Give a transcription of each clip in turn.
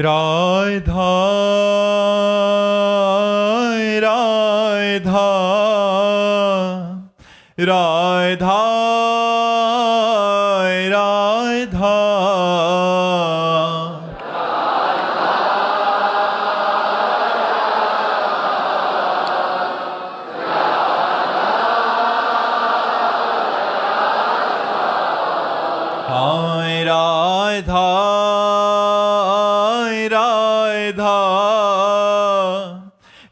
राधा राधा राधा राधा हाय राधा राधा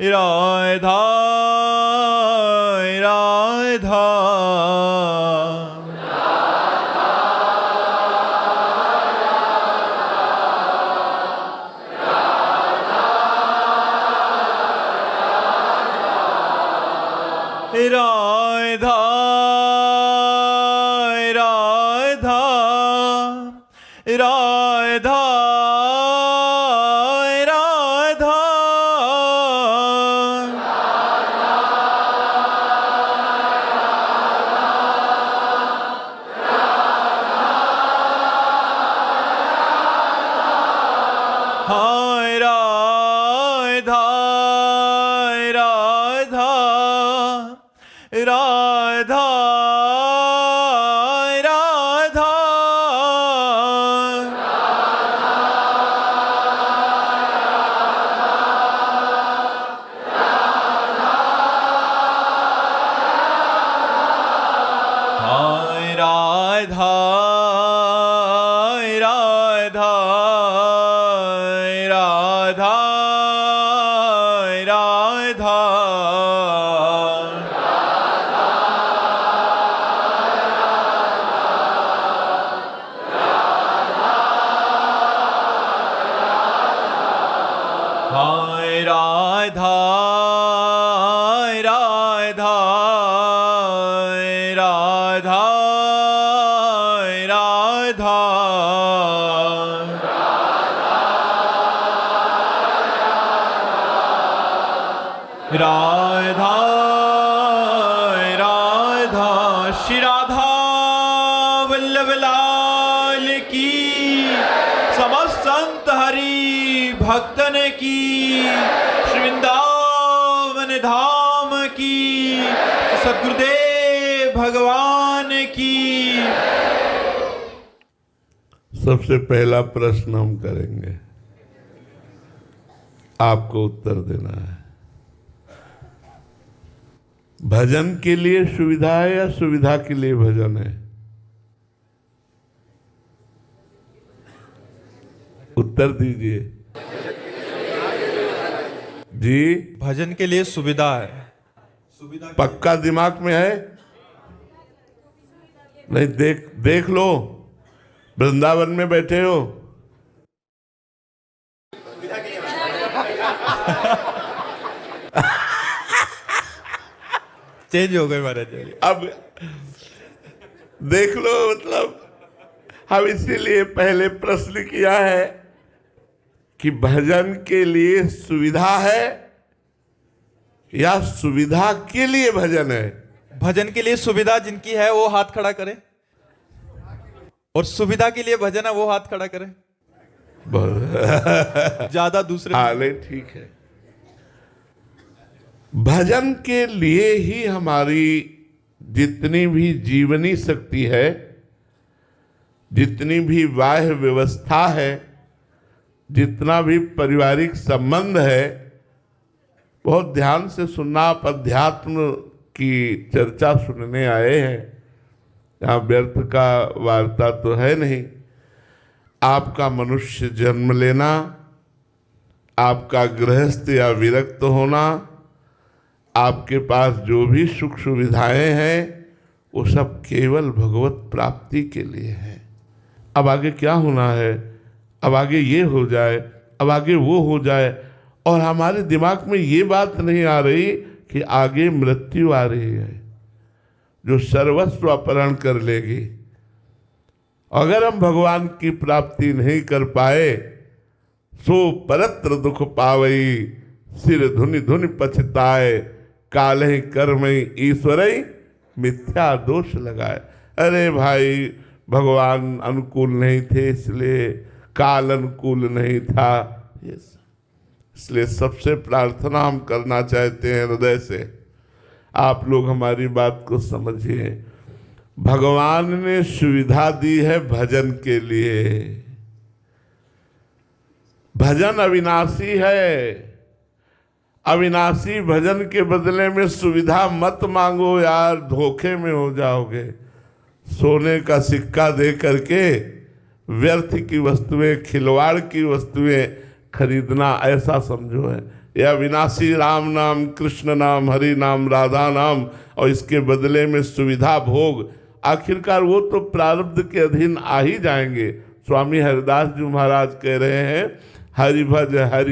राधा राधा राधा राधा राधा राधा हाय राधा राधा राधा राधा हाय राधा राधा राधा राधा हाय राधा राधा राधा राधा राधा राधा श्री राधा वल्लभ लाल की समस्त संत हरि भक्तन की श्री वृंदावन धाम की सद्गुरुदेव भगवान की। सबसे पहला प्रश्न हम करेंगे, आपको उत्तर देना है। भजन के लिए सुविधा है या सुविधा के लिए भजन है? उत्तर दीजिए जी। भजन के लिए सुविधा है। सुविधा पक्का दिमाग में है? नहीं, देख लो, वृंदावन में बैठे हो। चेंज हो गए महाराज। अब देख लो, मतलब हम इसीलिए पहले प्रश्न किया है कि भजन के लिए सुविधा है या सुविधा के लिए भजन है? भजन के लिए सुविधा जिनकी है वो हाथ खड़ा करे, और सुविधा के लिए भजन है वो हाथ खड़ा करे। ज्यादा दूसरे। नहीं, ठीक है। भजन के लिए ही हमारी जितनी भी जीवनी शक्ति है, जितनी भी बाह्य व्यवस्था है, जितना भी पारिवारिक संबंध है, बहुत ध्यान से सुनना। आप अध्यात्म की चर्चा सुनने आए हैं, यहाँ व्यर्थ का वार्ता तो है नहीं। आपका मनुष्य जन्म लेना, आपका गृहस्थ या विरक्त होना, आपके पास जो भी सुख सुविधाएं हैं, वो सब केवल भगवत प्राप्ति के लिए है। अब आगे क्या होना है, अब आगे ये हो जाए, अब आगे वो हो जाए, और हमारे दिमाग में ये बात नहीं आ रही कि आगे मृत्यु आ रही है जो सर्वस्व अपहरण कर लेगी। अगर हम भगवान की प्राप्ति नहीं कर पाए, सो परत्र दुख पावई, सिर धुनि धुनि पछताए, काले कर्मई ईश्वरई मिथ्या दोष लगाए। अरे भाई, भगवान अनुकूल नहीं थे, इसलिए काल अनुकूल नहीं था, इसलिए सबसे प्रार्थना हम करना चाहते हैं हृदय से, आप लोग हमारी बात को समझिए। भगवान ने सुविधा दी है भजन के लिए। भजन अविनाशी है, अविनाशी भजन के बदले में सुविधा मत मांगो यार, धोखे में हो जाओगे। सोने का सिक्का दे करके व्यर्थ की वस्तुएं, खिलवाड़ की वस्तुएं खरीदना ऐसा समझो है। यह अविनाशी राम नाम, कृष्ण नाम, हरि नाम, राधा नाम, और इसके बदले में सुविधा भोग, आखिरकार वो तो प्रारब्ध के अधीन आ ही जाएंगे। स्वामी हरिदास जी महाराज कह रहे हैं, हरि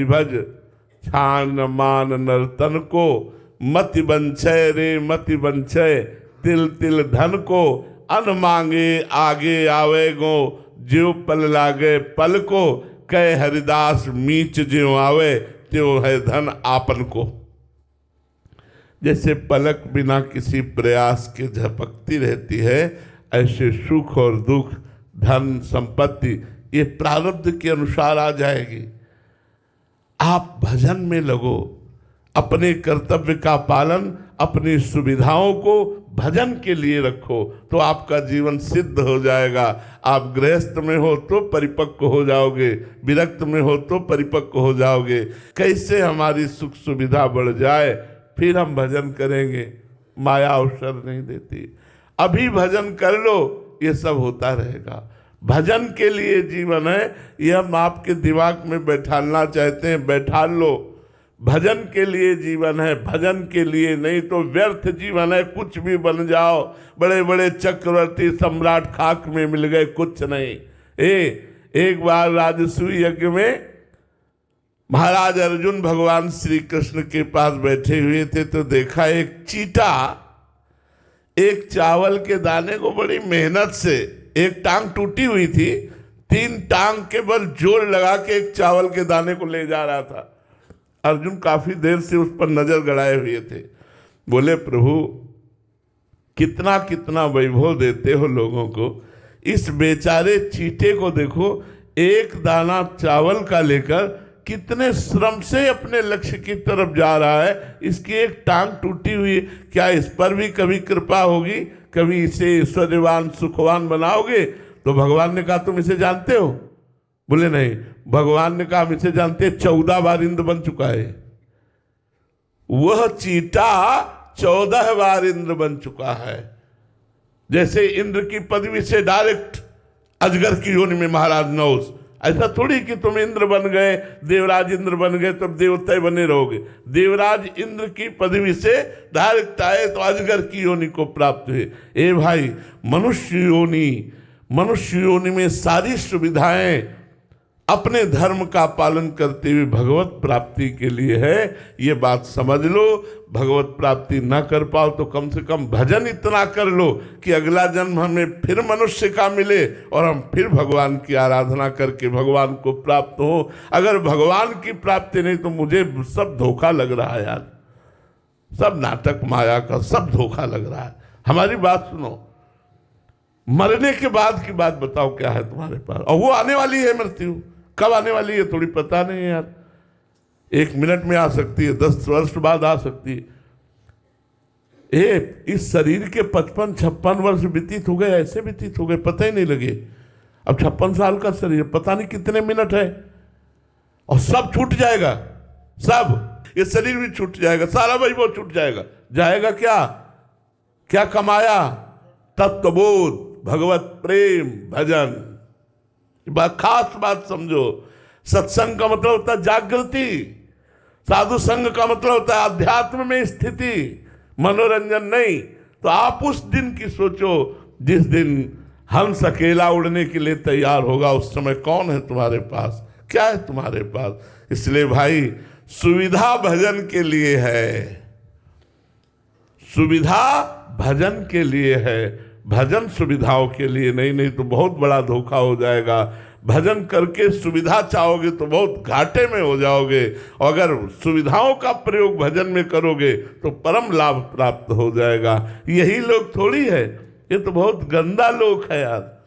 भज छान मान नर्तन को, मति बंछय रे मति बंछय, तिल तिल धन को, अन मांगे आगे आवे गो, ज्यो पल लागे पल को, कह हरिदास मीच ज्यो आवे, त्यों है धन आपन को। जैसे पलक बिना किसी प्रयास के झपकती रहती है, ऐसे सुख और दुख, धन संपत्ति, ये प्रारब्ध के अनुसार आ जाएगी। आप भजन में लगो, अपने कर्तव्य का पालन, अपनी सुविधाओं को भजन के लिए रखो, तो आपका जीवन सिद्ध हो जाएगा। आप गृहस्थ में हो तो परिपक्व हो जाओगे, विरक्त में हो तो परिपक्व हो जाओगे। कैसे हमारी सुख सुविधा बढ़ जाए, फिर हम भजन करेंगे। माया अवसर नहीं देती। अभी भजन कर लो, ये सब होता रहेगा। भजन के लिए जीवन है, यह हम आपके दिमाग में बैठालना चाहते हैं, बैठा लो। भजन के लिए जीवन है, भजन के लिए नहीं तो व्यर्थ जीवन है। कुछ भी बन जाओ, बड़े बड़े चक्रवर्ती सम्राट खाक में मिल गए, कुछ नहीं। एक बार राजसूय यज्ञ में महाराज अर्जुन भगवान श्री कृष्ण के पास बैठे हुए थे, तो देखा एक चींटा एक चावल के दाने को बड़ी मेहनत से, एक टांग टूटी हुई थी, 3 टांग के बल जोर लगा के एक चावल के दाने को ले जा रहा था। अर्जुन काफी देर से उस पर नजर गड़ाए हुए थे। बोले, प्रभु कितना कितना वैभव देते हो लोगों को, इस बेचारे चींटे को देखो, एक दाना चावल का लेकर कितने श्रम से अपने लक्ष्य की तरफ जा रहा है। इसकी एक टांग टूटी हुई, क्या इस पर भी कभी कृपा होगी? कभी इसे ऐश्वर्यवान सुखवान बनाओगे? तो भगवान ने कहा, तुम इसे जानते हो? बोले नहीं। भगवान ने कहा, हम इसे जानते हैं, 14 बार इंद्र बन चुका है। वह चींटा 14 बार इंद्र बन चुका है। जैसे इंद्र की पदवी से डायरेक्ट अजगर की योनि में महाराज नौस, ऐसा थोड़ी कि तुम इंद्र बन गए, देवराज इंद्र बन गए तब देवता बने रहोगे। देवराज इंद्र की पदवी से डायरेक्ट आए तो अजगर की योनि को प्राप्त हुए। ए भाई, मनुष्य योनि में सारी सुविधाएं अपने धर्म का पालन करते हुए भगवत प्राप्ति के लिए है। ये बात समझ लो। भगवत प्राप्ति ना कर पाओ तो कम से कम भजन इतना कर लो कि अगला जन्म हमें फिर मनुष्य का मिले और हम फिर भगवान की आराधना करके भगवान को प्राप्त हो। अगर भगवान की प्राप्ति नहीं तो मुझे सब धोखा लग रहा है यार, सब नाटक माया का, सब धोखा लग रहा है। हमारी बात सुनो, मरने के बाद की बात बताओ, क्या है तुम्हारे पास? और वो आने वाली है मृत्यु, कब आने वाली है थोड़ी पता नहीं है यार। 1 मिनट में आ सकती है, 10 वर्ष बाद आ सकती है। इस शरीर के 55-56 वर्ष व्यतीत हो गए, ऐसे व्यतीत हो गए, पता ही नहीं लगे। अब 56 साल का शरीर, पता नहीं कितने मिनट है, और सब छूट जाएगा, सब। ये शरीर भी छूट जाएगा, सारा वैभव छूट जाएगा। जाएगा क्या? क्या कमाया? तत्वबोध, भगवत प्रेम, भजन। बात खास बात समझो। सत्संग का मतलब होता है जागृति, साधु संग का मतलब होता है अध्यात्म में स्थिति, मनोरंजन नहीं। तो आप उस दिन की सोचो जिस दिन हंस अकेला उड़ने के लिए तैयार होगा। उस समय कौन है तुम्हारे पास, क्या है तुम्हारे पास? इसलिए भाई, सुविधा भजन के लिए है, सुविधा भजन के लिए है, भजन सुविधाओं के लिए नहीं। नहीं तो बहुत बड़ा धोखा हो जाएगा। भजन करके सुविधा चाहोगे तो बहुत घाटे में हो जाओगे, और अगर सुविधाओं का प्रयोग भजन में करोगे तो परम लाभ प्राप्त हो जाएगा। यही लोग थोड़ी है, ये तो बहुत गंदा लोग है यार,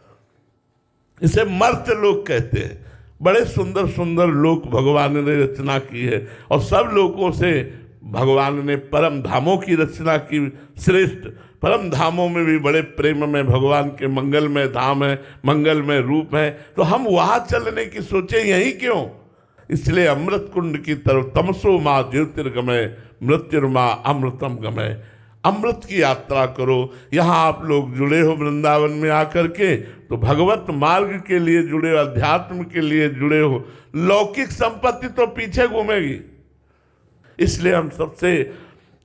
इसे मर्त लोग कहते हैं। बड़े सुंदर सुंदर लोक भगवान ने रचना की है और सब लोकों से भगवान ने परम धामों की रचना की। श्रेष्ठ परम धामों में भी बड़े प्रेम में भगवान के मंगलमय धाम है, मंगलमय रूप है। तो हम वहां चलने की सोचे यही क्यों? इसलिए अमृत कुंड की तरफ तमसो माँ ज्योतिर्गमय मृत्युर्मा अमृतम गमय, अमृत की यात्रा करो। यहाँ आप लोग जुड़े हो वृंदावन में आकर के, तो भगवत मार्ग के लिए जुड़े हो, अध्यात्म के लिए जुड़े हो। लौकिक संपत्ति तो पीछे घूमेगी। इसलिए हम सबसे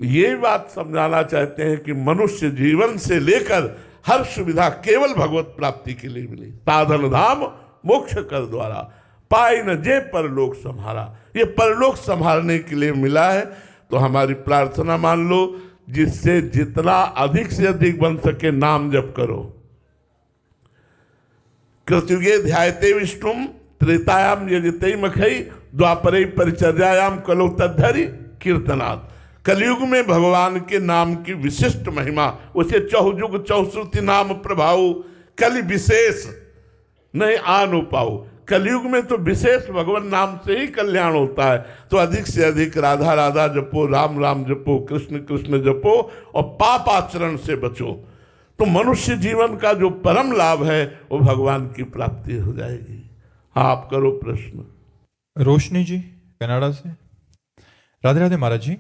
ये बात समझाना चाहते हैं कि मनुष्य जीवन से लेकर हर सुविधा केवल भगवत प्राप्ति के लिए मिली। साधन धाम मोक्ष कर द्वारा पाई न जे परलोक संहारा, ये परलोक संभालने के लिए मिला है। तो हमारी प्रार्थना मान लो, जिससे जितना अधिक से अधिक बन सके नाम जप करो। कृतयुगे ध्यायते विष्णुम त्रेतायाम यजते मखई द्वापरे परिचर्यायाम कलो तद्धरि कीर्तनात्। कलयुग में भगवान के नाम की विशिष्ट महिमा, उसे चौजुग चौश्रुति नाम प्रभाव, कलि विशेष नहीं आन पाओ। कलयुग में तो विशेष भगवान नाम से ही कल्याण होता है। तो अधिक से अधिक राधा राधा जपो, राम राम जपो, कृष्ण कृष्ण जपो और पाप आचरण से बचो। तो मनुष्य जीवन का जो परम लाभ है वो भगवान की प्राप्ति हो जाएगी। हाँ, आप करो प्रश्न। रोशनी जी कनाडा से। राधे राधे महाराज जी।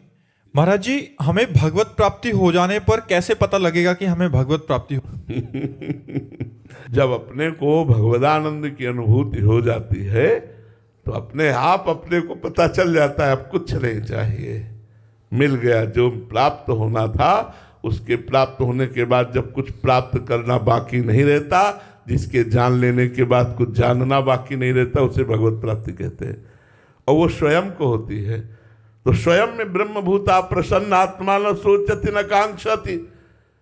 महाराज जी, हमें भगवत प्राप्ति हो जाने पर कैसे पता लगेगा कि हमें भगवत प्राप्ति हो? जब अपने को भगवदानंद की अनुभूति हो जाती है तो अपने आप अपने को पता चल जाता है अब कुछ नहीं चाहिए, मिल गया जो प्राप्त होना था। उसके प्राप्त होने के बाद जब कुछ प्राप्त करना बाकी नहीं रहता, जिसके जान लेने के बाद कुछ जानना बाकी नहीं रहता, उसे भगवत प्राप्ति कहते हैं। और वो स्वयं को होती है। तो स्वयं में ब्रह्मभूता प्रसन्न आत्मा न सोचती न कांक्षति,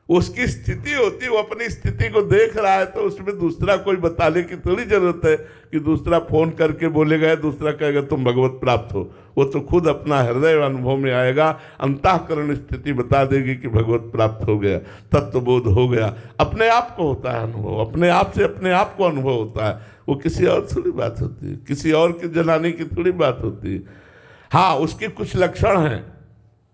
उसकी स्थिति होती, वो अपनी स्थिति को देख रहा है। तो उसमें दूसरा कोई बताने की थोड़ी जरूरत है कि दूसरा फोन करके बोलेगा, दूसरा कहेगा तुम भगवत प्राप्त हो। वो तो खुद अपना हृदय अनुभव में आएगा, अंतःकरण स्थिति बता देगी कि भगवत प्राप्त हो गया, तत्वबोध हो गया। अपने आप को होता है अनुभव, अपने आप से अपने आप को अनुभव होता है। वो किसी और थोड़ी बात होती है, किसी और के जलाने की थोड़ी बात होती है। हाँ, उसके कुछ लक्षण हैं।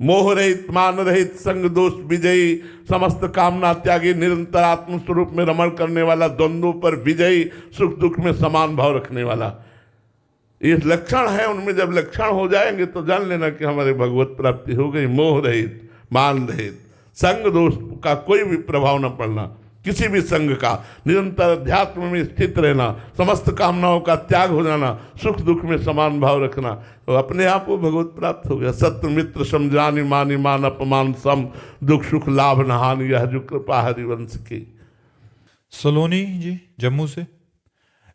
मोह रहित, मान रहित, संग दोष विजयी, समस्त कामना त्यागी, निरंतर आत्म स्वरूप में रमण करने वाला, द्वंद्वों पर विजयी, सुख दुख में समान भाव रखने वाला। ये लक्षण है। उनमें जब लक्षण हो जाएंगे तो जान लेना कि हमारे भगवत प्राप्ति हो गई। मोह रहित, मान रहित, संग दोष का कोई भी प्रभाव न पड़ना, किसी भी संग का, निरंतर अध्यात्म में स्थित रहना, समस्त कामनाओं का त्याग हो जाना, सुख दुख में समान भाव रखना, तो अपने आप को भगवत प्राप्त हो गया। सत्य मित्र समझानी मानी मान अपमान सम, दुख सुख लाभ न हानि, यह जो कृपा हरिवंश की। सलोनी जी जम्मू से।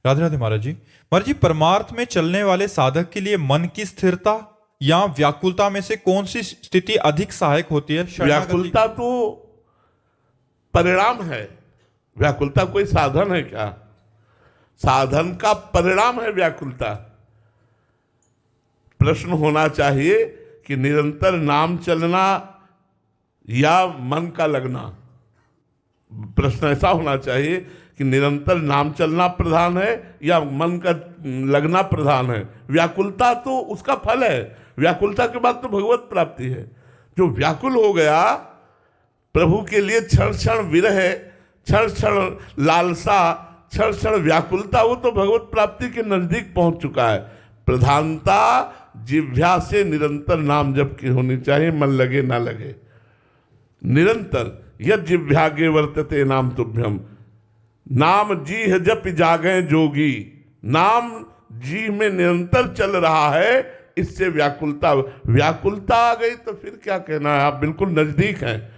राधे राधे महाराज जी। महाराज जी, परमार्थ में चलने वाले साधक के लिए मन की स्थिरता या व्याकुलता में से कौन सी स्थिति अधिक सहायक होती है? व्याकुलता तो परिणाम है। व्याकुलता कोई साधन है क्या? साधन का परिणाम है व्याकुलता। प्रश्न होना चाहिए कि निरंतर नाम चलना या मन का लगना। प्रश्न ऐसा होना चाहिए कि निरंतर नाम चलना प्रधान है या मन का लगना प्रधान है। व्याकुलता तो उसका फल है। व्याकुलता के बाद तो भगवत प्राप्ति है। जो व्याकुल हो गया प्रभु के लिए, क्षण क्षण विरह, क्षण क्षण लालसा, क्षण क्षण व्याकुलता, वो तो भगवत प्राप्ति के नजदीक पहुंच चुका है। प्रधानता जिह्वा से निरंतर नाम जप की होनी चाहिए, मन लगे ना लगे। निरंतर यद जिह्वागे वर्तते नाम तुभ्यम, नाम जीह जप जागे जोगी। नाम जी में निरंतर चल रहा है, इससे व्याकुलता आ गई तो फिर क्या कहना है। आप बिल्कुल नजदीक हैं।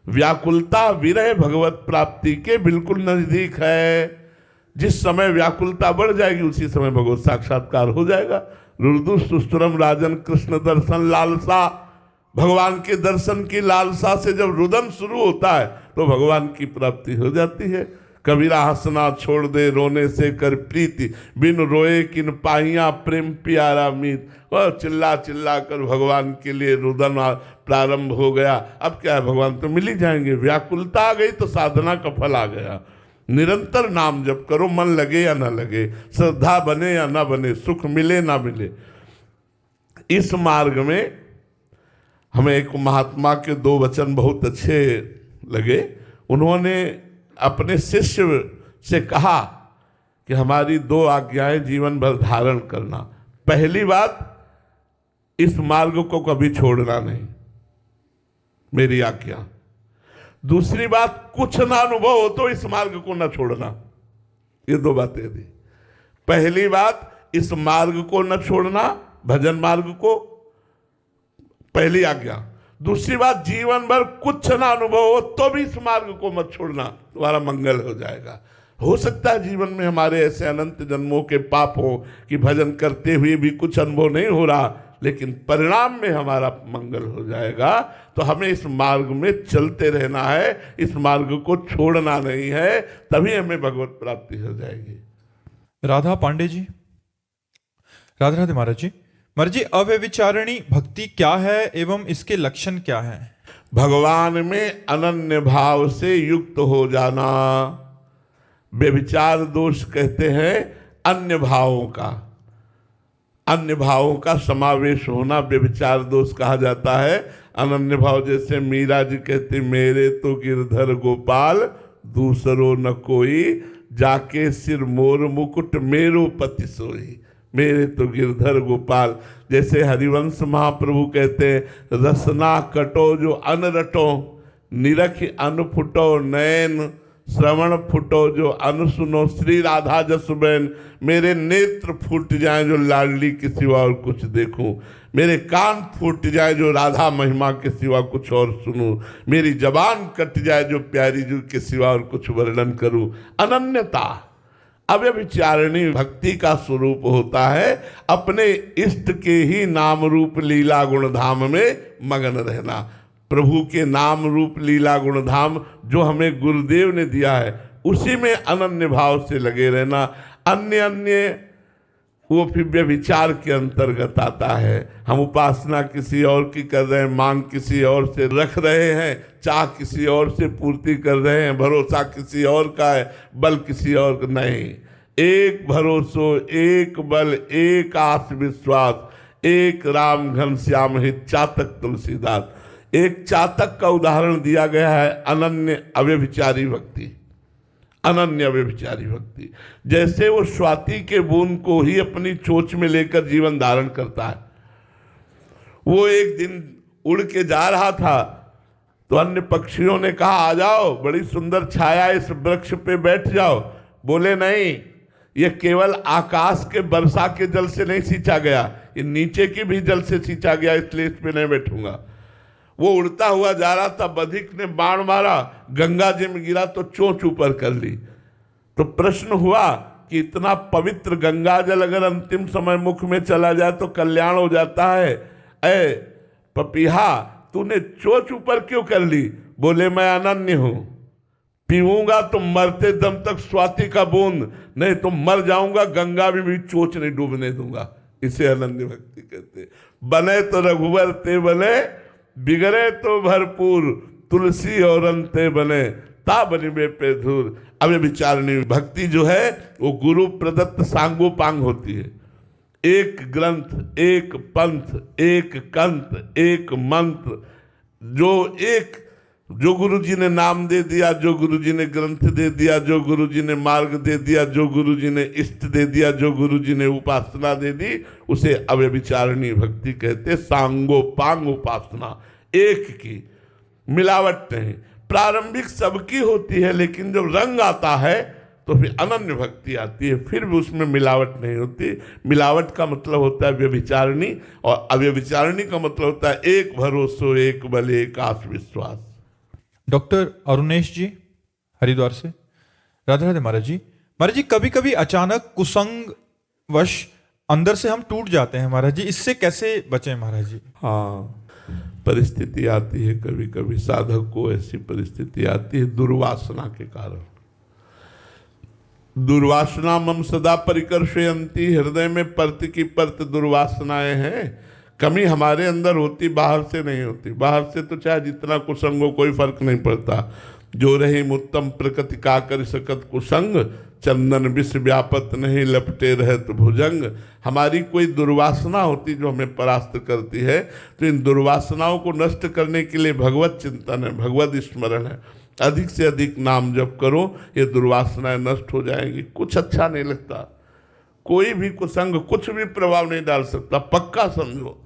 व्याकुलता विरह भगवत प्राप्ति के बिल्कुल नजदीक है। जिस समय व्याकुलता बढ़ जाएगी उसी समय भगवत साक्षात्कार हो जाएगा। रुदु सुस्तुरम राजन कृष्ण दर्शन लालसा, भगवान के दर्शन की लालसा से जब रुदन शुरू होता है तो भगवान की प्राप्ति हो जाती है। कबीरा हंसना छोड़ दे रोने से कर प्रीति, बिन रोए किन पाइया प्रेम प्यारा मीत। और चिल्ला चिल्ला कर भगवान के लिए रुदन प्रारंभ हो गया। अब क्या है, भगवान तो मिल ही जाएंगे। व्याकुलता आ गई तो साधना का फल आ गया। निरंतर नाम जप करो, मन लगे या ना लगे, श्रद्धा बने या ना बने, सुख मिले ना मिले। इस मार्ग में हमें एक महात्मा के 2 वचन बहुत अच्छे लगे। उन्होंने अपने शिष्य से कहा कि हमारी 2 आज्ञाएं जीवन भर धारण करना। पहली बात, इस मार्ग को कभी छोड़ना नहीं, मेरी आज्ञा। दूसरी बात, कुछ ना अनुभव हो तो इस मार्ग को ना छोड़ना। ये 2 बातें थी। पहली बात, इस मार्ग को न छोड़ना, भजन मार्ग को, पहली आज्ञा। दूसरी बात, जीवन भर कुछ ना अनुभव हो तो भी इस मार्ग को मत छोड़ना, तुम्हारा मंगल हो जाएगा। हो सकता है जीवन में हमारे ऐसे अनंत जन्मों के पाप हो कि भजन करते हुए भी कुछ अनुभव नहीं हो रहा, लेकिन परिणाम में हमारा मंगल हो जाएगा। तो हमें इस मार्ग में चलते रहना है, इस मार्ग को छोड़ना नहीं है, तभी हमें भगवत प्राप्ति हो जाएगी। राधा पांडे जी, राधे राधे महाराज जी। महाराज जी, अव्यभिचारिणी भक्ति क्या है एवं इसके लक्षण क्या है? भगवान में अनन्य भाव से युक्त हो जाना। व्यभिचार दोष कहते हैं अन्य भावों का, अन्य भावों का समावेश होना व्यभिचार दोष कहा जाता है। अनन्य भाव, जैसे मीरा जी कहते, मेरे तो गिरधर गोपाल दूसरो न कोई, जाके सिर मोर मुकुट मेरो पति सोई। मेरे तो गिरधर गोपाल। जैसे हरिवंश महाप्रभु कहते हैं, रसना कटो जो अन रटो, निरख अन फुटो नयन, श्रवण फुटो जो अन सुनो, श्री राधा जसुबैन। मेरे नेत्र फूट जाए जो लाडली के सिवा और कुछ देखूं, मेरे कान फूट जाए जो राधा महिमा के सिवा कुछ और सुनूं, मेरी जबान कट जाए जो प्यारी जी के सिवा और कुछ वर्णन करूं। अनन्यता अव्यभिचारिणी भक्ति का स्वरूप होता है, अपने इष्ट के ही नाम रूप लीला गुण धाम में मगन रहना। प्रभु के नाम रूप लीला गुण धाम जो हमें गुरुदेव ने दिया है, उसी में अनन्य भाव से लगे रहना। अन्य अन्य वो फिर व्यभिचार के अंतर्गत आता है। हम उपासना किसी और की कर रहे हैं, मांग किसी और से रख रहे हैं, चाह किसी और से पूर्ति कर रहे हैं, भरोसा किसी और का है, बल किसी और का नहीं। एक भरोसो, एक बल, एक आस विश्वास, एक राम घनश्याम हित चातक तुलसीदास। एक चातक का उदाहरण दिया गया है, अनन्य अव्यभिचारी भक्ति। अनन्य व्यभिचारी भक्ति, जैसे वो स्वाति के बूंद को ही अपनी चोंच में लेकर जीवन धारण करता है। वो एक दिन उड़ के जा रहा था तो अन्य पक्षियों ने कहा, आ जाओ, बड़ी सुंदर छाया, इस वृक्ष पे बैठ जाओ। बोले नहीं, ये केवल आकाश के वर्षा के जल से नहीं सींचा गया, ये नीचे की भी जल से सींचा गया, इसलिए इस पे नहीं बैठूंगा। वो उड़ता हुआ जा रहा था, बधिक ने बाण मारा, गंगा जी में गिरा तो चोंच ऊपर कर ली। तो प्रश्न हुआ कि इतना पवित्र गंगा जल अगर अंतिम समय मुख में चला जाए तो कल्याण हो जाता है, ऐ पपीहा तूने चोंच ऊपर क्यों कर ली? बोले मैं अनन्य हूं, पीऊंगा तो मरते दम तक स्वाति का बूंद, नहीं तो मर जाऊंगा, गंगा में भी चोंच नहीं डूबने दूंगा। इसे अनन्य भक्ति कहते। बने तो रघुवर ते बने, बिगड़े तो भरपूर, तुलसी और अंते बने, ता बनिबे पे धूर। अव्यभिचारिणी भक्ति जो है वो गुरु प्रदत्त सांगोपांग होती है। एक ग्रंथ, एक पंथ, एक कंथ, एक मंत्र, जो गुरु जी ने नाम दे दिया, जो गुरु जी ने ग्रंथ दे दिया, जो गुरु जी ने मार्ग दे दिया, जो गुरु जी ने इष्ट दे दिया, जो गुरु जी ने उपासना दे दी, उसे अव्यभिचारिणी भक्ति कहते। सांगोपांग उपासना, एक की, मिलावट नहीं। प्रारंभिक सबकी होती है, लेकिन जब रंग आता है तो फिर अनन्य भक्ति आती है, फिर भी उसमें मिलावट नहीं होती। मिलावट का मतलब होता है व्यभिचारिणी, और अव्यभिचारिणी का मतलब होता है एक भरोसो, एक बल, एक आस विश्वास। डॉक्टर अरुणेश जी हरिद्वार से, राधे राधे महाराज जी। महाराज जी, कभी कभी अचानक कुसंग वश अंदर से हम टूट जाते हैं महाराज जी, इससे कैसे बचें महाराज जी? हाँ, परिस्थिति आती है, कभी कभी साधक को ऐसी परिस्थिति आती है दुर्वासना के कारण। दुर्वासना मम सदा परिकर्षयन्ति, हृदय में परत की परत दुर्वासनाएं हैं। कमी हमारे अंदर होती, बाहर से नहीं होती। बाहर से तो चाहे जितना कुसंग हो कोई फर्क नहीं पड़ता, जो रही उत्तम प्रकृति का कर सकत कुसंग, चंदन विष व्यापत नहीं लपटे रहत भुजंग। हमारी कोई दुर्वासना होती जो हमें परास्त करती है, तो इन दुर्वासनाओं को नष्ट करने के लिए भगवत चिंतन है, भगवत स्मरण है। अधिक से अधिक नाम जप करो, ये दुर्वासनाएं नष्ट हो जाएंगी। कुछ अच्छा नहीं लगता, कोई भी कुसंग कुछ भी प्रभाव नहीं डाल सकता, पक्का समझो।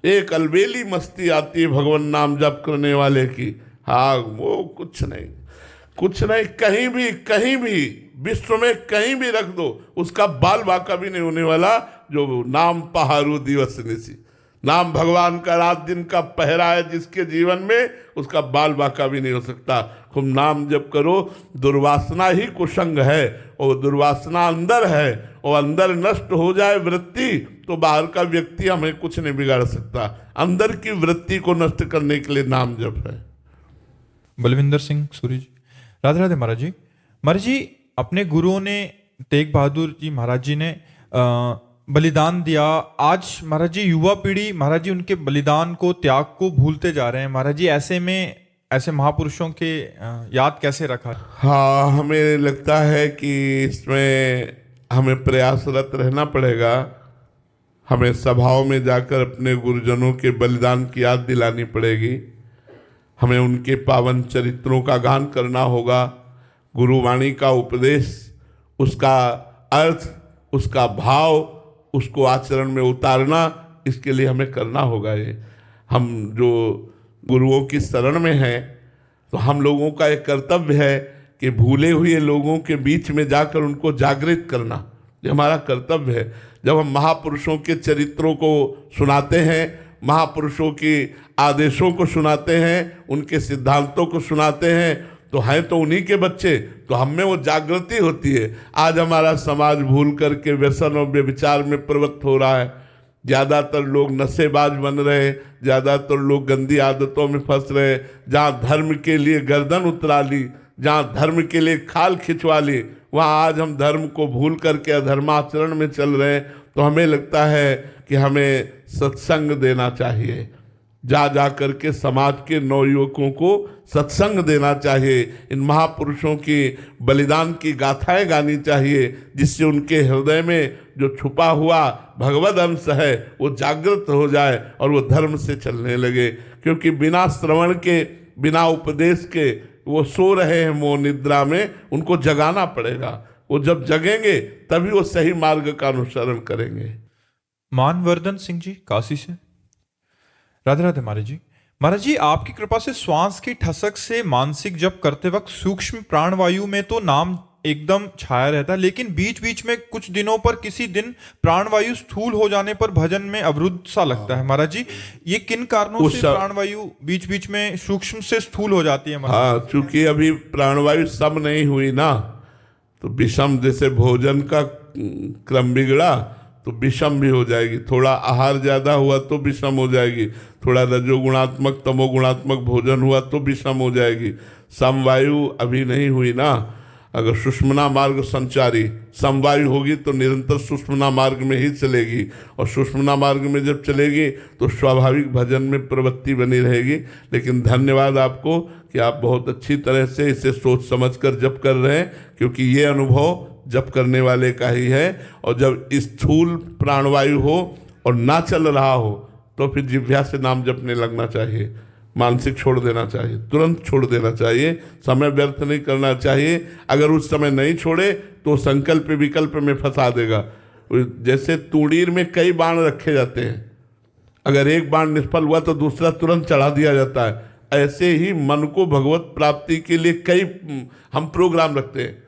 एक अलबेली मस्ती आती है भगवान नाम जप करने वाले की, हाँ वो कुछ नहीं, कुछ नहीं। कहीं भी विश्व में कहीं भी रख दो, उसका बाल बाका भी नहीं होने वाला। जो नाम पहारू दिवस निसी, नाम भगवान का रात दिन का पहरा है जिसके जीवन में, उसका बाल बाका भी नहीं हो सकता। तुम नाम जप करो, दुर्वासना ही कुसंग है, और दुर्वासना अंदर है, और अंदर नष्ट हो जाए वृत्ति, तो बाहर का व्यक्ति हमें कुछ नहीं बिगाड़ सकता। अंदर की वृत्ति को नष्ट करने के लिए नाम जप है। बलविंदर सिंह सूरी जी, राधे राधे महाराज जी। महाराज जी, अपने गुरुओं ने, तेग बहादुर जी महाराज जी ने बलिदान दिया। आज महाराज जी युवा पीढ़ी महाराज जी उनके बलिदान को, त्याग को भूलते जा रहे हैं। महाराज जी ऐसे में ऐसे महापुरुषों के याद कैसे रखा? हाँ, हमें लगता है कि इसमें हमें प्रयासरत रहना पड़ेगा। हमें सभाओं में जाकर अपने गुरुजनों के बलिदान की याद दिलानी पड़ेगी। हमें उनके पावन चरित्रों का गान करना होगा। गुरुवाणी का उपदेश, उसका अर्थ, उसका भाव, उसको आचरण में उतारना, इसके लिए हमें करना होगा। ये हम जो गुरुओं की शरण में हैं, तो हम लोगों का एक कर्तव्य है कि भूले हुए लोगों के बीच में जाकर उनको जागृत करना, ये हमारा कर्तव्य है। जब हम महापुरुषों के चरित्रों को सुनाते हैं, महापुरुषों के आदेशों को सुनाते हैं, उनके सिद्धांतों को सुनाते हैं, तो हैं तो उन्हीं के बच्चे, तो हम में वो जागृति होती है। आज हमारा समाज भूल करके व्यसन और व्यभिचार में प्रवृत्त हो रहा है। ज़्यादातर लोग नशेबाज बन रहे, ज़्यादातर लोग गंदी आदतों में फंस रहे। जहाँ धर्म के लिए गर्दन उतरा ली, जहाँ धर्म के लिए खाल खिंचवा ली, वहाँ आज हम धर्म को भूल करके अधर्माचरण में चल रहे हैं। तो हमें लगता है कि हमें सत्संग देना चाहिए, जा करके समाज के नवयुवकों को सत्संग देना चाहिए। इन महापुरुषों की बलिदान की गाथाएं गानी चाहिए, जिससे उनके हृदय में जो छुपा हुआ भगवद अंश है वो जागृत हो जाए और वो धर्म से चलने लगे। क्योंकि बिना श्रवण के, बिना उपदेश के वो सो रहे हैं मोह निद्रा में, उनको जगाना पड़ेगा। वो जब जगेंगे तभी वो सही मार्ग का अनुसरण करेंगे। मानवर्धन सिंह जी काशी से, राधे राधे महाराज जी। महाराज जी, आपकी कृपा से श्वास की ठसक से मानसिक जप करते वक्त सूक्ष्म प्राणवायु में तो नाम एकदम छाया रहता है, लेकिन बीच बीच में कुछ दिनों पर किसी दिन प्राणवायु स्थूल हो जाने पर भजन में अवरुद्ध सा लगता है। महाराज जी, ये किन कारणों से प्राणवायु बीच बीच में सूक्ष्म से स्थूल हो जाती है? हाँ, चूंकि अभी प्राणवायु सम नहीं हुई ना, तो विषम, जैसे भोजन का क्रम बिगड़ा तो विषम भी हो जाएगी। थोड़ा आहार ज़्यादा हुआ तो विषम हो जाएगी, थोड़ा रजोगुणात्मक तमोगुणात्मक भोजन हुआ तो विषम हो जाएगी। समवायु अभी नहीं हुई ना। अगर सुषुम्ना मार्ग संचारी समवायु होगी तो निरंतर सुषुम्ना मार्ग में ही चलेगी, और सुषुम्ना मार्ग में जब चलेगी तो स्वाभाविक भजन में प्रवृत्ति बनी रहेगी। लेकिन धन्यवाद आपको कि आप बहुत अच्छी तरह से इसे सोच समझकर जप कर रहे हैं, क्योंकि ये अनुभव जप करने वाले का ही है। और जब स्थूल प्राणवायु हो और ना चल रहा हो तो फिर जिह्वा से नाम जपने लगना चाहिए, मानसिक छोड़ देना चाहिए, तुरंत छोड़ देना चाहिए, समय व्यर्थ नहीं करना चाहिए। अगर उस समय नहीं छोड़े तो संकल्प विकल्प में फंसा देगा। जैसे तूड़ीर में कई बाण रखे जाते हैं, अगर एक बाण निष्फल हुआ तो दूसरा तुरंत चढ़ा दिया जाता है। ऐसे ही मन को भगवत प्राप्ति के लिए कई हम प्रोग्राम रखते हैं,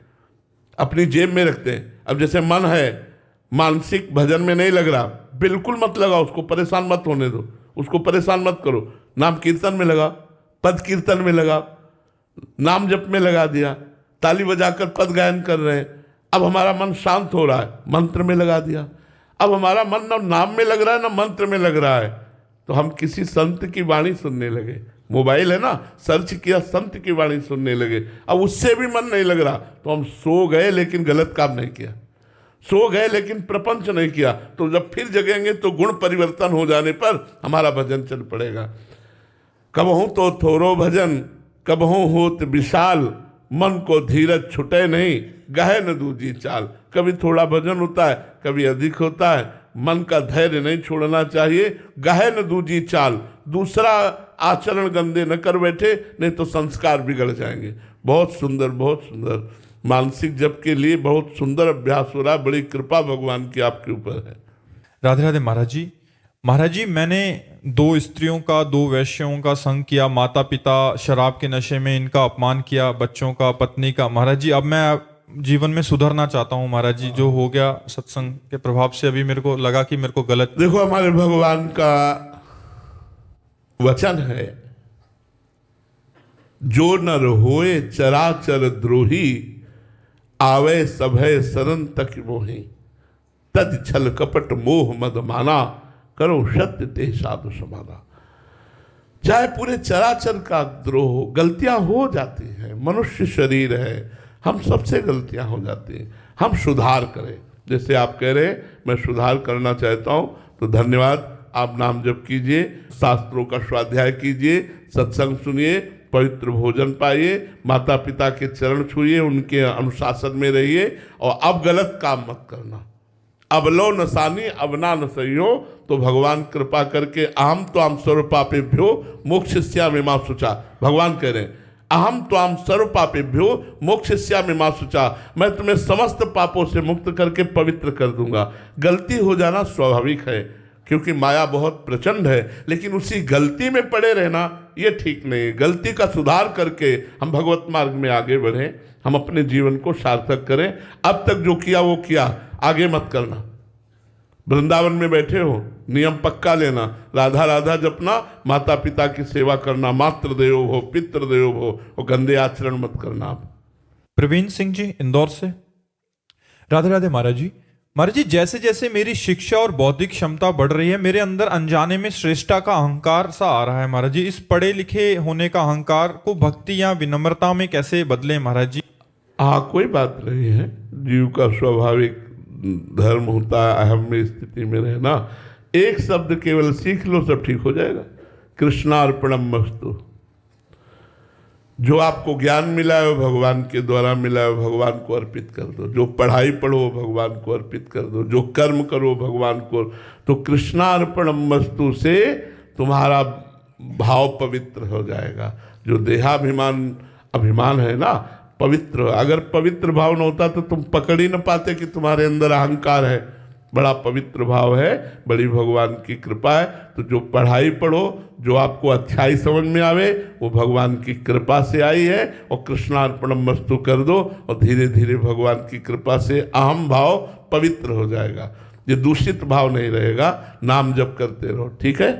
अपनी जेब में रखते हैं। अब जैसे मन है, मानसिक भजन में नहीं लग रहा, बिल्कुल मत लगाओ उसको, परेशान मत होने दो, उसको परेशान मत करो। नाम कीर्तन में लगा, पद कीर्तन में लगा, नाम जप में लगा दिया, ताली बजाकर पद गायन कर रहे हैं। अब हमारा मन शांत हो रहा है, मंत्र में लगा दिया। अब हमारा मन ना नाम में लग रहा है ना मंत्र में लग रहा है, तो हम किसी संत की वाणी सुनने लगे। मोबाइल है ना, सर्च किया, संत की वाणी सुनने लगे। अब उससे भी मन नहीं लग रहा तो हम सो गए, लेकिन गलत काम नहीं किया। सो गए लेकिन प्रपंच नहीं किया। तो जब फिर जगेंगे तो गुण परिवर्तन हो जाने पर हमारा भजन चल पड़ेगा। कबहूँ तो थोरो भजन कबहू होत विशाल, मन को धीरज छुटे नहीं, गहे न दूजी चाल। कभी थोड़ा भजन होता है, कभी अधिक होता है, मन का धैर्य नहीं छोड़ना चाहिए। गहे न दूजी चाल, दूसरा आचरण गंदे न कर बैठे, नहीं तो संस्कार बिगड़ जाएंगे। बहुत सुंदर, बहुत सुंदर। मानसिक जप के लिए बहुत सुंदर अभ्यास हो रहा है। बड़ी कृपा भगवान की आपके ऊपर है। राधे राधे महाराज जी। महाराज जी, मैंने 2 स्त्रियों का, 2 वैश्यों का संग किया, माता पिता शराब के नशे में इनका अपमान किया, बच्चों का, पत्नी का। महाराज जी, अब मैं जीवन में सुधरना चाहता हूँ महाराज जी। जो हो गया सत्संग के प्रभाव से, अभी मेरे को लगा कि मेरे को गलत। देखो, हमारे भगवान का वचन है, जो नर होए चराचर द्रोही, आवे सभय सरन तक मोही, तज छल कपट मोह मद माना, करो सत्य ते साधु समाना। चाहे पूरे चराचर का द्रोह हो, गलतियां हो जाती हैं, मनुष्य शरीर है, हम सबसे गलतियां हो जाती हैं। हम सुधार करें, जैसे आप कह रहे हैं मैं सुधार करना चाहता हूं, तो धन्यवाद। आप नाम जप कीजिए, शास्त्रों का स्वाध्याय कीजिए, सत्संग सुनिए, पवित्र भोजन पाइए, माता पिता के चरण छूइए, उनके अनुशासन में रहिए, और अब गलत काम मत करना। अब लो नसानी अब ना नसइयो, तो भगवान कृपा करके अहम त्वाम सर्व पापेभ्यो मोक्षयिष्यामि मा शुचा। भगवान कह रहे हैं अहम त्वाम सर्व पापेभ्यो मोक्षयिष्यामि मा शुचा, मैं तुम्हें समस्त पापों से मुक्त करके पवित्र कर दूंगा। गलती हो जाना स्वाभाविक है, क्योंकि माया बहुत प्रचंड है, लेकिन उसी गलती में पड़े रहना ये ठीक नहीं है। गलती का सुधार करके हम भगवत मार्ग में आगे बढ़ें, हम अपने जीवन को सार्थक करें। अब तक जो किया वो किया, आगे मत करना। वृंदावन में बैठे हो, नियम पक्का लेना, राधा राधा जपना, माता पिता की सेवा करना, मातृ देवो हो पितृ देवो हो, और गंदे आचरण मत करना। आप प्रवीण सिंह जी, इंदौर से। राधे राधे महाराज जी। महाराज जी, जैसे जैसे मेरी शिक्षा और बौद्धिक क्षमता बढ़ रही है, मेरे अंदर अनजाने में श्रेष्ठता का अहंकार सा आ रहा है महाराज जी। इस पढ़े लिखे होने का अहंकार को भक्ति या विनम्रता में कैसे बदले महाराज जी? हाँ, कोई बात नहीं है, जीव का स्वाभाविक धर्म होता है अहम में स्थिति में रहना। एक शब्द केवल सीख लो, सब ठीक हो जाएगा। कृष्णार्पणम मस्तु। जो आपको ज्ञान मिला है वो भगवान के द्वारा मिला है, भगवान को अर्पित कर दो। जो पढ़ाई पढ़ो भगवान को अर्पित कर दो, जो कर्म करो भगवान को। तो कृष्णार्पणम मस्तु से तुम्हारा भाव पवित्र हो जाएगा। जो देहाभिमान अभिमान है ना, पवित्र, अगर पवित्र भाव न होता तो तुम पकड़ ही न पाते कि तुम्हारे अंदर अहंकार है। बड़ा पवित्र भाव है, बड़ी भगवान की कृपा है। तो जो पढ़ाई पढ़ो, जो आपको अच्छाई समझ में आवे, वो भगवान की कृपा से आई है, और कृष्णार्पणम मस्तु कर दो, और धीरे धीरे भगवान की कृपा से अहम भाव पवित्र हो जाएगा। ये दूषित भाव नहीं रहेगा। नाम जप करते रहो, ठीक है।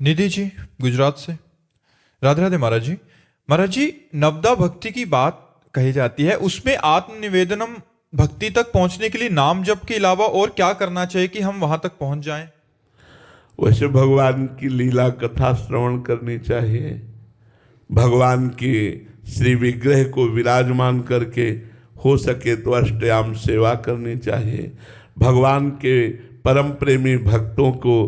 निधि जी, गुजरात से। राधे राधे महाराज जी। महाराज जी, नवदा भक्ति की बात कही जाती है, उसमें आत्मनिवेदनम भक्ति तक पहुंचने के लिए नाम जप के अलावा और क्या करना चाहिए कि हम वहां तक पहुंच जाएं? वैसे भगवान की लीला कथा श्रवण करनी चाहिए। भगवान की श्री विग्रह को विराजमान करके हो सके तो अष्टयाम सेवा करनी चाहिए। भगवान के परम प्रेमी भक्तों को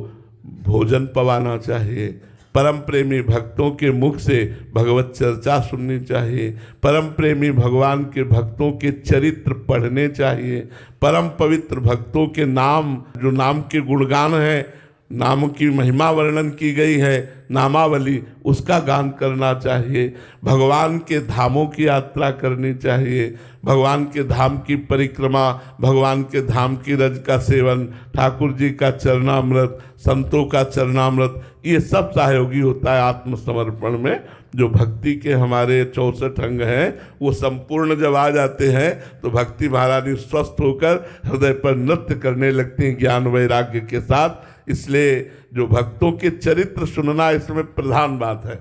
भोजन पवाना चाहिए। परम प्रेमी भक्तों के मुख से भगवत चर्चा सुननी चाहिए। परम प्रेमी भगवान के भक्तों के चरित्र पढ़ने चाहिए। परम पवित्र भक्तों के नाम, जो नाम के गुणगान है, नाम की महिमा वर्णन की गई है, नामावली, उसका गान करना चाहिए। भगवान के धामों की यात्रा करनी चाहिए। भगवान के धाम की परिक्रमा, भगवान के धाम की रज का सेवन, ठाकुर जी का चरणामृत, संतों का चरणामृत, ये सब सहयोगी होता है आत्मसमर्पण में। जो भक्ति के हमारे 64 अंग हैं, वो संपूर्ण जब आ जाते हैं तो भक्ति महारानी स्वस्थ होकर हृदय पर नृत्य करने लगती हैं ज्ञान वैराग्य के साथ। इसलिए जो भक्तों के चरित्र सुनना इसमें प्रधान बात है।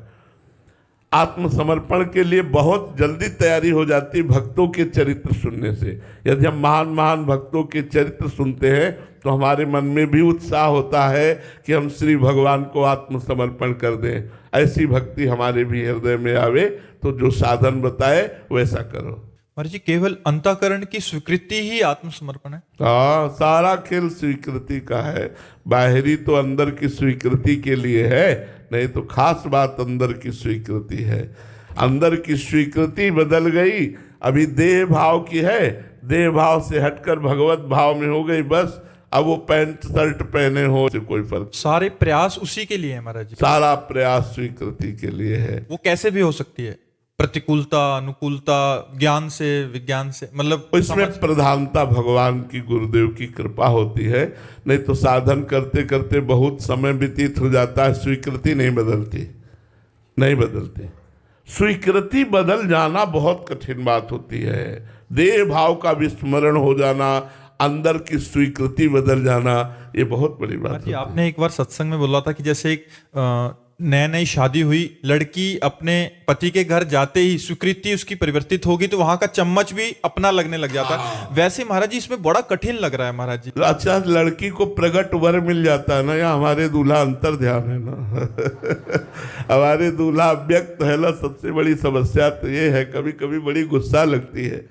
आत्मसमर्पण के लिए बहुत जल्दी तैयारी हो जाती है भक्तों के चरित्र सुनने से। यदि हम महान महान भक्तों के चरित्र सुनते हैं तो हमारे मन में भी उत्साह होता है कि हम श्री भगवान को आत्मसमर्पण कर दें। ऐसी भक्ति हमारे भी हृदय में आवे, तो जो साधन बताए वैसा करो। महाराज जी, केवल अंतःकरण की स्वीकृति ही आत्मसमर्पण है? हाँ, सारा खेल स्वीकृति का है। बाहरी तो अंदर की स्वीकृति के लिए है, नहीं तो खास बात अंदर की स्वीकृति है। अंदर की स्वीकृति बदल गई, अभी देह भाव की है, देह भाव से हटकर भगवत भाव में हो गई, बस अब वो पैंट शर्ट पहने हो से कोई फर्क। सारे प्रयास उसी के लिए है महाराज जी। सारा प्रयास स्वीकृति के लिए है। वो कैसे भी हो सकती है, प्रतिकूलता, अनुकूलता, ज्ञान से, विज्ञान से, मतलब इसमें प्रधानता भगवान की, गुरुदेव की कृपा होती है। नहीं तो साधन करते करते बहुत समय व्यतीत हो जाता है, स्वीकृति नहीं बदलती, नहीं बदलती। स्वीकृति बदल जाना बहुत कठिन बात होती है। देह भाव का विस्मरण हो जाना, अंदर की स्वीकृति बदल जाना, ये बहुत बड़ी बात जी। है। आपने एक बार सत्संग में बोला था कि जैसे एक नई नई शादी हुई लड़की अपने पति के घर जाते ही स्वीकृति उसकी परिवर्तित होगी तो वहां का चम्मच भी अपना लगने लग जाता है। वैसे महाराज जी इसमें बड़ा कठिन लग रहा है महाराज जी। अच्छा, लड़की को प्रगट वर मिल जाता है ना, या हमारे दूल्हा अंतर ध्यान है ना हमारे दूल्हा अव्यक्त है ना। सबसे बड़ी समस्या तो ये है, कभी कभी बड़ी गुस्सा लगती है,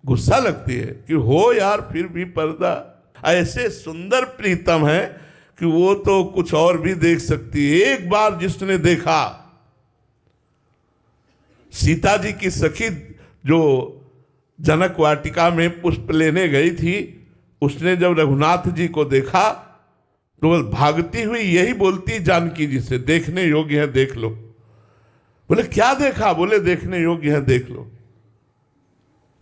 गुस्सा लगती है कि हो यार, फिर भी पर्दा। ऐसे सुंदर प्रीतम है कि वो तो कुछ और भी देख सकती है। एक बार जिसने देखा, सीता जी की सखी जो जनक वाटिका में पुष्प लेने गई थी, उसने जब रघुनाथ जी को देखा तो वो भागती हुई यही बोलती जानकी जी से, देखने योग्य है, देख लो। बोले क्या देखा? बोले देखने योग्य है, देख लो।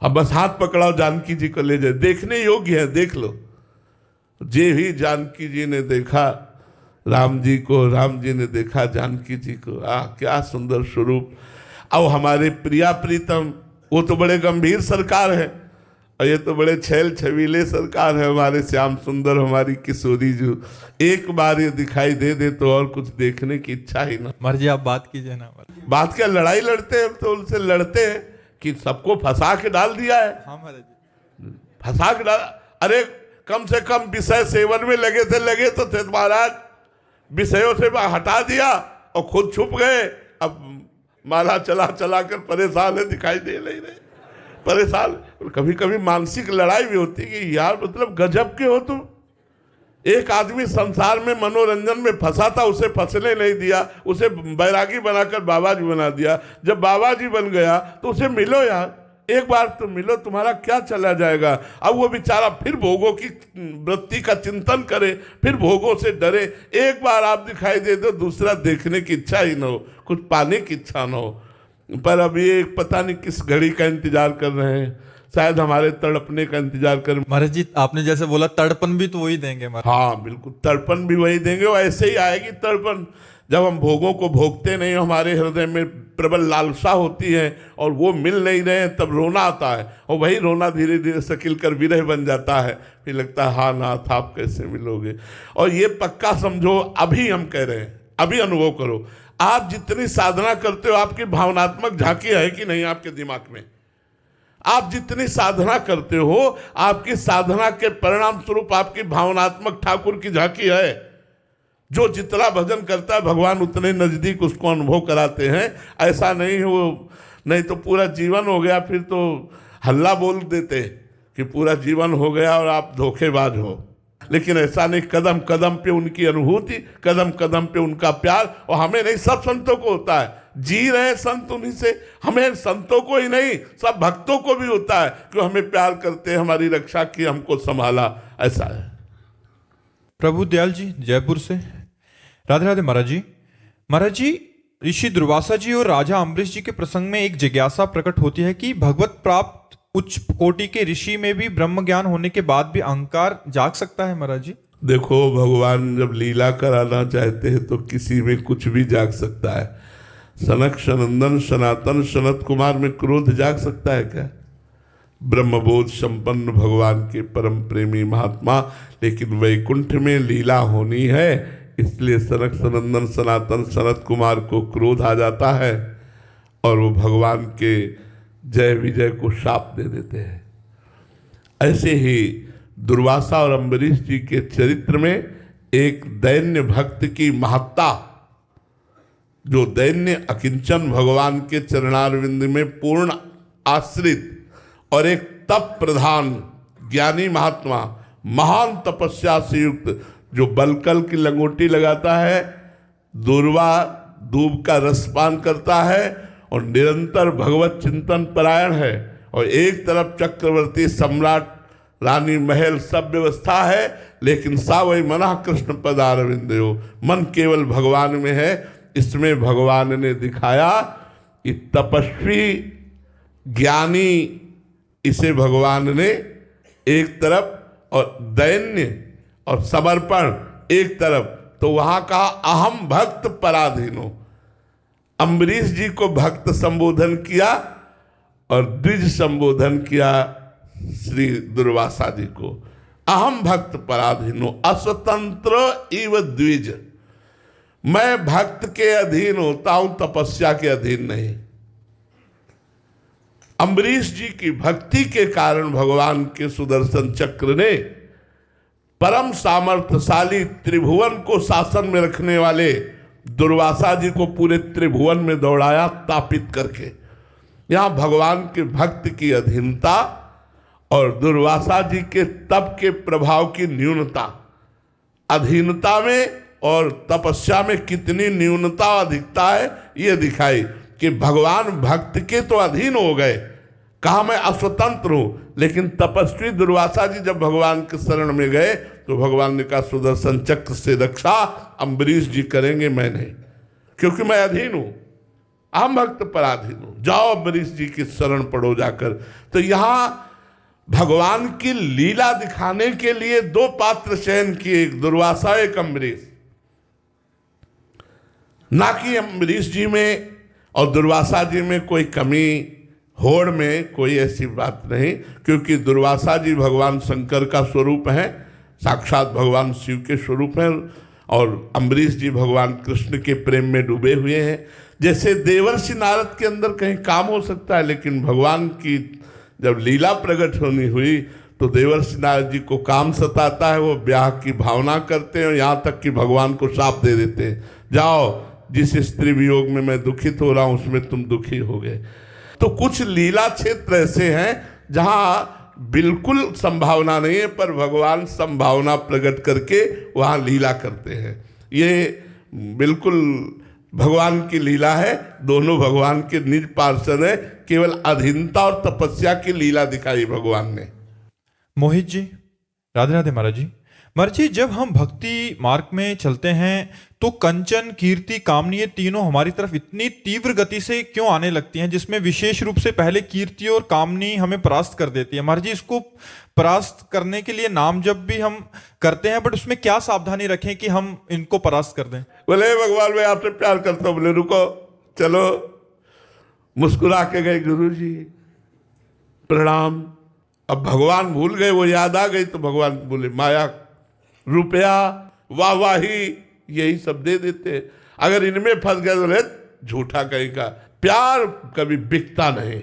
अब बस हाथ पकड़ाओ, जानकी जी को ले जाए, देखने योग्य है, देख लो। जे ही जानकी जी ने देखा राम जी को, राम जी ने देखा जानकी जी को। क्या सुंदर स्वरूप। अब हमारे प्रिया प्रीतम, वो तो बड़े गंभीर सरकार है, और ये तो बड़े छैल छबीले सरकार है। हमारे श्याम सुंदर, हमारी किशोरी जी, एक बार ये दिखाई दे दे तो और कुछ देखने की इच्छा ही ना। मर्जी, आप बात कीजिए ना। बात क्या, लड़ाई लड़ते हैं तो उनसे लड़ते हैं कि सबको फंसा के डाल दिया है। हाँ महाराज जी, फंसा के डाल। अरे कम से कम विषय सेवन में लगे थे महाराज, विषयों से हटा दिया और खुद छुप गए। अब माला चला चला कर परेशान है, दिखाई दे नहीं रहे, परेशान। कभी कभी मानसिक लड़ाई भी होती है कि यार मतलब गजब के हो तुम। एक आदमी संसार में मनोरंजन में फंसा था, उसे फंसने नहीं दिया, उसे बैरागी बनाकर बाबा जी बना दिया। जब बाबा जी बन गया तो उसे मिलो यार, एक बार तो मिलो, तुम्हारा क्या चला जाएगा। अब वो बेचारा फिर भोगों की वृत्ति का चिंतन करे, फिर भोगों से डरे। एक बार आप दिखाई दे दो, दूसरा देखने की इच्छा ही ना हो, कुछ पाने की इच्छा ना हो। पर अब ये पता नहीं किस घड़ी का इंतजार कर रहे हैं, शायद हमारे तड़पने का इंतजार कर। महाराज जी आपने जैसे बोला तड़पन भी तो वही देंगे महाराज। हाँ बिल्कुल, तड़पन भी वही देंगे। और ऐसे ही आएगी तड़पन, जब हम भोगों को भोगते नहीं, हमारे हृदय में प्रबल लालसा होती है और वो मिल नहीं रहे, तब रोना आता है। और वही रोना धीरे धीरे सकिल कर विरह बन जाता है। फिर लगता है हाँ नाथ आप कैसे मिलोगे। और ये पक्का समझो, अभी हम कह रहे हैं, अभी अनुभव करो। आप जितनी साधना करते हो, आपकी भावनात्मक झांकी है कि नहीं आपके दिमाग में? आप जितनी साधना करते हो, आपकी साधना के परिणाम स्वरूप आपकी भावनात्मक ठाकुर की झांकी है। जो जितना भजन करता है भगवान उतने नजदीक उसको अनुभव कराते हैं। ऐसा नहीं हो, नहीं तो पूरा जीवन हो गया, फिर तो हल्ला बोल देते कि पूरा जीवन हो गया और आप धोखेबाज हो। लेकिन ऐसा नहीं, कदम कदम पे उनकी अनुभूति, कदम कदम पे उनका प्यार। और हमें नहीं, सब संतों को होता है। जी रहे संत उन्हीं से, हमें संतों को ही नहीं, सब भक्तों को भी होता है कि हमें प्यार करते हैं, हमारी रक्षा की, हमको संभाला। ऐसा है। प्रभु दयाल जी जयपुर से, राधे राधे महाराज जी। महाराज जी, ऋषि दुर्वासा जी और राजा अम्बरीश जी के प्रसंग में एक जिज्ञासा प्रकट होती है कि भगवत प्राप्त उच्च कोटि के ऋषि में भी ब्रह्म ज्ञान होने के बाद भी अहंकार जाग सकता है महाराज जी? देखो, भगवान जब लीला कराना चाहते हैं तो किसी में कुछ भी जाग सकता है। सनक सनंदन सनातन सनत कुमार में क्रोध जाग सकता है क्या? ब्रह्मबोध संपन्न भगवान के परम प्रेमी महात्मा, लेकिन वैकुंठ में लीला होनी है, इसलिए सनक सनंदन सनातन सनत कुमार को क्रोध आ जाता है और वो भगवान के जय विजय को शाप दे देते हैं। ऐसे ही दुर्वासा और अम्बरीश जी के चरित्र में एक दैन्य भक्त की महत्ता, जो दैन्य अकिंचन भगवान के चरणारविंद में पूर्ण आश्रित और एक तप प्रधान ज्ञानी महात्मा, महान तपस्या से युक्त, जो बलकल की लंगोटी लगाता है, दूर्वा दूब का रसपान करता है और निरंतर भगवत चिंतन परायण है, और एक तरफ चक्रवर्ती सम्राट रानी महल सब व्यवस्था है, लेकिन सा वही मना कृष्ण पदारविंदयो, मन केवल भगवान में है। इसमें भगवान ने दिखाया कि तपस्वी ज्ञानी, इसे भगवान ने एक तरफ, और दैन्य और समर्पण एक तरफ, तो वहां कहा अहम भक्त पराधीनो। अम्बरीश जी को भक्त संबोधन किया और द्विज संबोधन किया श्री दुर्वासा जी को। अहम भक्त पराधीनो अस्वतंत्र इव द्विज, मैं भक्त के अधीन होता हूं, तपस्या के अधीन नहीं। अम्बरीश जी की भक्ति के कारण भगवान के सुदर्शन चक्र ने परम सामर्थ्यशाली त्रिभुवन को शासन में रखने वाले दुर्वासा जी को पूरे त्रिभुवन में दौड़ाया, तापित करके। यहां भगवान के भक्त की अधीनता और दुर्वासा जी के तप के प्रभाव की न्यूनता, अधीनता में और तपस्या में कितनी न्यूनता अधिकता है, यह दिखाई कि भगवान भक्त के तो अधीन हो गए, कहा मैं अस्वतंत्र हूं। लेकिन तपस्वी दुर्वासा जी जब भगवान के शरण में गए तो भगवान ने कहा सुदर्शन चक्र से रक्षा अम्बरीश जी करेंगे, मैं नहीं, क्योंकि मैं अधीन हूं, अहम भक्त पराधीन हूं, जाओ अम्बरीश जी की शरण पड़ो जाकर। तो यहां भगवान की लीला दिखाने के लिए दो पात्र चयन किए, एक दुर्वासा एक अम्बरीश। ना कि अम्बरीश जी में और दुर्वासा जी में कोई कमी, होड़ में कोई ऐसी बात नहीं, क्योंकि दुर्वासा जी भगवान शंकर का स्वरूप है, साक्षात भगवान शिव के स्वरूप हैं, और अम्बरीश जी भगवान कृष्ण के प्रेम में डूबे हुए हैं। जैसे देवर्षि नारद के अंदर कहीं काम हो सकता है, लेकिन भगवान की जब लीला प्रकट होनी हुई तो देवर्षि नारद जी को काम सताता है, वो ब्याह की भावना करते हैं, यहाँ तक कि भगवान को शाप दे देते हैं, जाओ जिस स्त्री वियोग में मैं दुखित हो रहा हूं उसमें तुम दुखी हो गए। तो कुछ लीला क्षेत्र ऐसे हैं जहां बिल्कुल संभावना नहीं है, पर भगवान संभावना प्रकट करके वहां लीला करते हैं। ये बिल्कुल भगवान की लीला है, दोनों भगवान के निज पार्षद है, केवल अधीनता और तपस्या की लीला दिखाई भगवान ने। मोहित जी, राधे राधे महाराज जी। महाराज जी, जब हम भक्ति मार्ग में चलते हैं तो कंचन, कीर्ति, कामनी, ये तीनों हमारी तरफ इतनी तीव्र गति से क्यों आने लगती हैं, जिसमें विशेष रूप से पहले कीर्ति और कामनी हमें परास्त कर देती है। महाराज जी, इसको परास्त करने के लिए नाम जब भी हम करते हैं, बट उसमें क्या सावधानी रखें कि हम इनको परास्त कर दें? बोले भगवान मैं आपसे प्यार करता हूं, बोले रुको, चलो, मुस्कुरा के गए गुरु जी, प्रणाम। अब भगवान भूल गए, वो याद आ गई तो भगवान बोले माया, रुपया, वाहवाही, यही सब दे देते। अगर इनमें फंस गए तो झूठा कहेगा। प्यार कभी बिकता नहीं,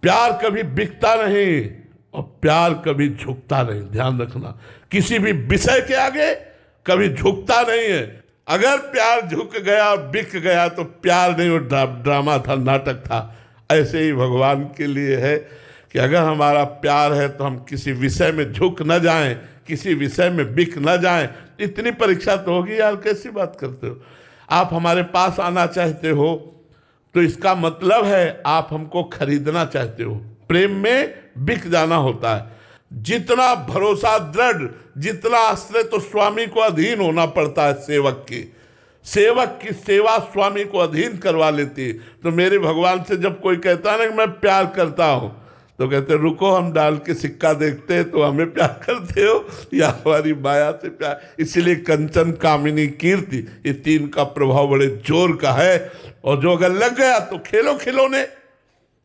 प्यार कभी बिकता नहीं, और प्यार कभी झुकता नहीं, ध्यान रखना। किसी भी विषय के आगे कभी झुकता नहीं है। अगर प्यार झुक गया, बिक गया, तो प्यार नहीं, वो ड्रामा था, नाटक था। ऐसे ही भगवान के लिए है कि अगर हमारा प्यार है तो हम किसी विषय में झुक न जाएं, किसी विषय में बिक न जाएं। इतनी परीक्षा तो होगी यार, कैसी बात करते हो आप? हमारे पास आना चाहते हो तो इसका मतलब है आप हमको खरीदना चाहते हो। प्रेम में बिक जाना होता है। जितना भरोसा दृढ़, जितना आश्रय, तो स्वामी को अधीन होना पड़ता है। सेवक की सेवा स्वामी को अधीन करवा लेती है। तो मेरे भगवान से जब कोई कहता है ना कि मैं प्यार करता हूं, तो कहते रुको, हम डाल के सिक्का देखते हैं तो हमें प्यार करते हो या हमारी माया से प्यार। इसीलिए कंचन, कामिनी, कीर्ति, ये तीन का प्रभाव बड़े जोर का है। और जो अगर लग गया तो खेलो,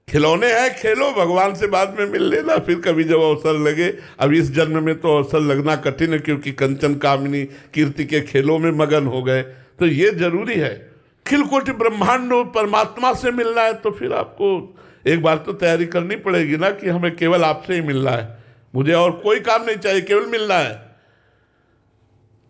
खिलौने हैं, खेलो, भगवान से बाद में मिल लेना फिर कभी जब अवसर लगे। अब इस जन्म में तो अवसर लगना कठिन है, क्योंकि कंचन, कामिनी, कीर्ति के खेलों में मगन हो गए। तो ये जरूरी है। खिलकोटि ब्रह्मांड परमात्मा से मिलना है तो फिर आपको एक बार तो तैयारी करनी पड़ेगी ना कि हमें केवल आपसे ही मिलना है, मुझे और कोई काम नहीं चाहिए, केवल मिलना है।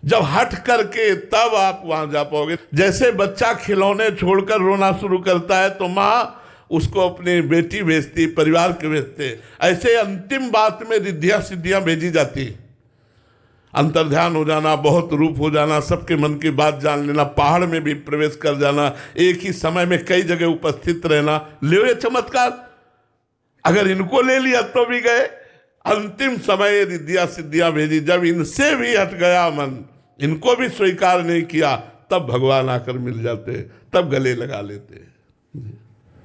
जब हट करके तब आप वहां जा पाओगे। जैसे बच्चा खिलौने छोड़कर रोना शुरू करता है तो माँ उसको अपनी बेटी भेजती, परिवार के भेजते, ऐसे अंतिम बात में रिद्धियां सिद्धियां भेजी जाती। अंतर्ध्यान हो जाना, बहुत रूप हो जाना, सबके मन की बात जान लेना, पहाड़ में भी प्रवेश कर जाना, एक ही समय में कई जगह उपस्थित रहना, ले ये चमत्कार। अगर इनको ले लिया तो भी गए। अंतिम समय रिद्धियां सिद्धियां भेजी, जब इनसे भी हट गया मन, इनको भी स्वीकार नहीं किया, तब भगवान आकर मिल जाते, तब गले लगा लेते।